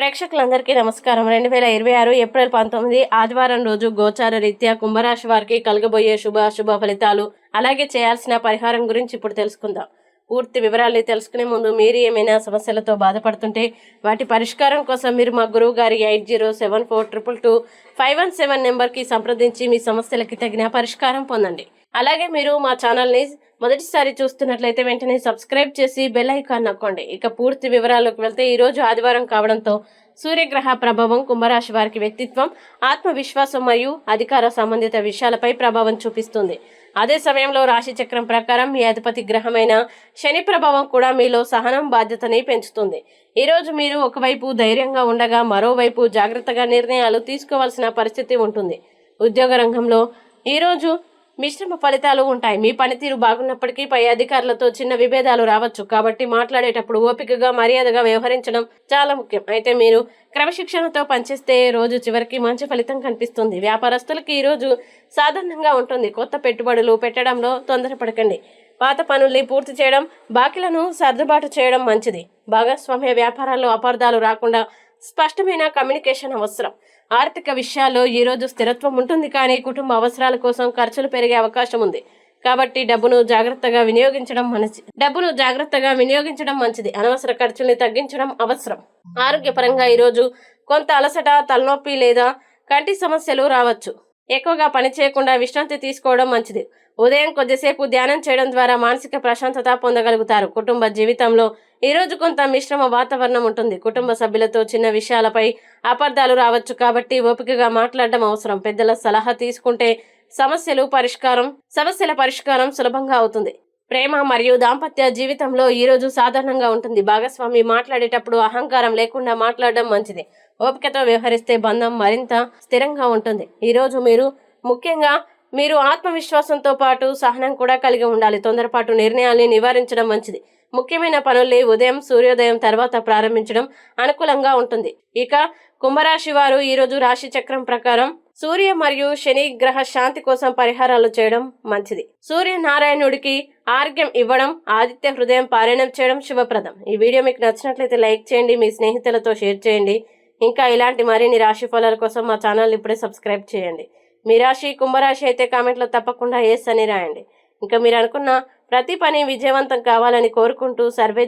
ప్రేక్షకులందరికీ నమస్కారం. 2026 ఏప్రిల్ 19 ఆదివారం రోజు గోచార రీత్యా కుంభరాశి వారికి కలగబోయే శుభ ఫలితాలు, అలాగే చేయాల్సిన పరిహారం గురించి ఇప్పుడు తెలుసుకుందాం. పూర్తి వివరాల్ని తెలుసుకునే ముందు మీరు ఏమైనా సమస్యలతో బాధపడుతుంటే వాటి పరిష్కారం కోసం మీరు మా గురువు గారి 8074222517 నెంబర్కి సంప్రదించి మీ సమస్యలకి తగిన పరిష్కారం పొందండి. అలాగే మీరు మా ఛానల్ని మొదటిసారి చూస్తున్నట్లయితే వెంటనే సబ్స్క్రైబ్ చేసి బెల్ ఐకాన్ నొక్కండి. ఇక పూర్తి వివరాల్లోకి వెళ్తే ఈరోజు ఆదివారం కావడంతో సూర్యగ్రహ ప్రభావం కుంభరాశి వారికి వ్యక్తిత్వం, ఆత్మవిశ్వాసం మరియు అధికార సంబంధిత విషయాలపై ప్రభావం చూపిస్తుంది. అదే సమయంలో రాశి చక్రం ప్రకారం మీ అధిపతి గ్రహమైన శని ప్రభావం కూడా మీలో సహనం, బాధ్యతని పెంచుతుంది. ఈరోజు మీరు ఒకవైపు ధైర్యంగా ఉండగా మరోవైపు జాగ్రత్తగా నిర్ణయాలు తీసుకోవాల్సిన పరిస్థితి ఉంటుంది. ఉద్యోగ రంగంలో ఈరోజు మిశ్రమ ఫలితాలు ఉంటాయి. మీ పనితీరు బాగున్నప్పటికీ పై అధికారులతో చిన్న విభేదాలు రావచ్చు. కాబట్టి మాట్లాడేటప్పుడు ఓపికగా, మర్యాదగా వ్యవహరించడం చాలా ముఖ్యం. అయితే మీరు క్రమశిక్షణతో పనిచేస్తే రోజు చివరికి మంచి ఫలితం కనిపిస్తుంది. వ్యాపారస్తులకి ఈరోజు సాధారణంగా ఉంటుంది. కొత్త పెట్టుబడులు పెట్టడంలో తొందరపడకండి. పాత పనుల్ని పూర్తి చేయడం, బాకీలను సర్దుబాటు చేయడం మంచిది. భాగస్వామ్య వ్యాపారాల్లో అపార్థాలు రాకుండా స్పష్టమైన కమ్యూనికేషన్ అవసరం. ఆర్థిక విషయాల్లో ఈరోజు స్థిరత్వం ఉంటుంది, కానీ కుటుంబ అవసరాల కోసం ఖర్చులు పెరిగే అవకాశం ఉంది. కాబట్టి డబ్బును జాగ్రత్తగా వినియోగించడం మంచిది. అనవసర ఖర్చుల్ని తగ్గించడం అవసరం. ఆరోగ్యపరంగా ఈరోజు కొంత అలసట, తలనొప్పి లేదా కంటి సమస్యలు రావచ్చు. ఎక్కువగా పని చేయకుండా విశ్రాంతి తీసుకోవడం మంచిది. ఉదయం కొద్దిసేపు ధ్యానం చేయడం ద్వారా మానసిక ప్రశాంతత పొందగలుగుతారు. కుటుంబ జీవితంలో ఈరోజు కొంత మిశ్రమ వాతావరణం ఉంటుంది. కుటుంబ సభ్యులతో చిన్న విషయాలపై అపార్థాలు రావచ్చు, కాబట్టి ఓపికగా మాట్లాడడం అవసరం. పెద్దల సలహా తీసుకుంటే సమస్యల పరిష్కారం సులభంగా అవుతుంది. ప్రేమ మరియు దాంపత్య జీవితంలో ఈరోజు సాధారణంగా ఉంటుంది. భాగస్వామి మాట్లాడేటప్పుడు అహంకారం లేకుండా మాట్లాడడం మంచిది. ఓపికతో వ్యవహరిస్తే బంధం మరింత స్థిరంగా ఉంటుంది. ఈరోజు మీరు ఆత్మవిశ్వాసంతో పాటు సహనం కూడా కలిగి ఉండాలి. తొందరపాటు నిర్ణయాల్ని నివారించడం మంచిది. ముఖ్యమైన పనుల్ని ఉదయం సూర్యోదయం తర్వాత ప్రారంభించడం అనుకూలంగా ఉంటుంది. ఇక కుంభరాశి వారు ఈరోజు రాశి చక్రం ప్రకారం సూర్య మరియు శని గ్రహ శాంతి కోసం పరిహారాలు చేయడం మంచిది. సూర్యనారాయణుడికి ఆర్ఘ్యం ఇవ్వడం, ఆదిత్య హృదయం పారాయణం చేయడం శుభప్రదం. ఈ వీడియో మీకు నచ్చినట్లయితే లైక్ చేయండి, మీ స్నేహితులతో షేర్ చేయండి. ఇంకా ఇలాంటి మరిన్ని రాశి ఫలాల కోసం మా ఛానల్ ఇప్పుడే సబ్స్క్రైబ్ చేయండి. మీ రాశి కుంభరాశి అయితే కామెంట్లో తప్పకుండా ఎస్ అని రాయండి. ఇంకా మీరు అనుకున్న ప్రతి పని విజయవంతం కావాలని కోరుకుంటూ సర్వే